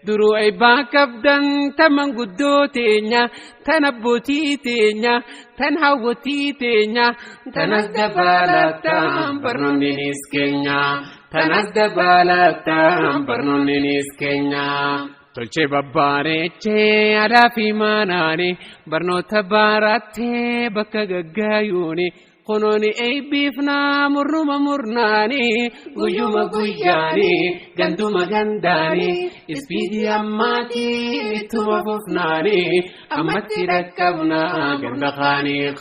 Duru'ay bakabdan taman guddootenya tan abbootiitenya tan hawwatiitenya tanas dabalataan barnoonninis keenya tanas dabalataan barnoonninis keenya. Tolchee babbareechee aadaa fi maanaani barnoota baratee bakka gaggaayuuni. Kunooni eebbifnaa murnuma murnaani guyyuma guyyaani ganduma gandaani ispiidii ammaatii ittuma fufnaani ammatti rakkabnaa ganda kaanii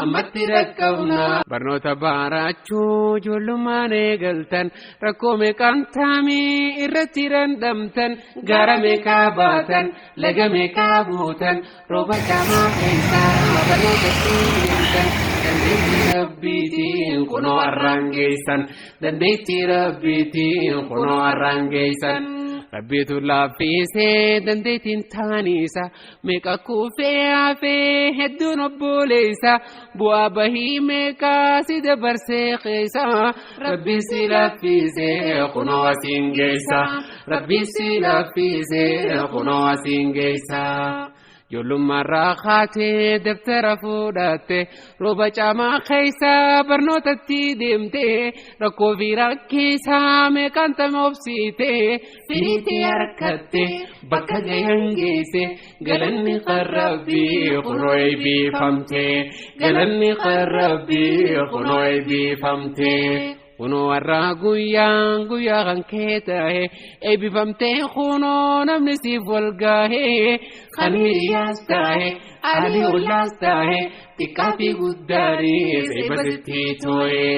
ammatti rakkabnaa. Barnoota barachuu ijoollummaan eegaltan rakkoo meeqaan taamii irratti randamtan gaara meeqaa baatan laga meeqaa buutan rooba qaamaa keessaa barnoota deemtan. Dandeettii rabbiitiin kunoo arraangeessan dandeettii rabbiitiin kunoo arraangeessan rabbiitu laaffisee dandeettiin taaniisa meeqa kuufee hafee hedduun obboleessa bu'aa bahii meeqaa si dabarsee keessa rabbiin si laaffisee kunoo asiin geessa rabbiin si laaffisee kunoo asiin geessa. Ijoollummaan raakaatee daftara fudhattee rooba caamaa keessa barnootatti deemtee rakkoo fi rakkisaa meeqaan tamobsiitee firiitii harkattee bakka gayan geesse galanni qarrabbii kunoo eebbifamtee galanni qarrabbii kunoo eebbifamtee. Kunoo warra guyyaa kan kee ta'e eebbifamtee kunoo namni siif wal gahee kan hiriyaas ta'e alii ollaas ta'e xiqqaa fi guddaanis eebbisitti too'e.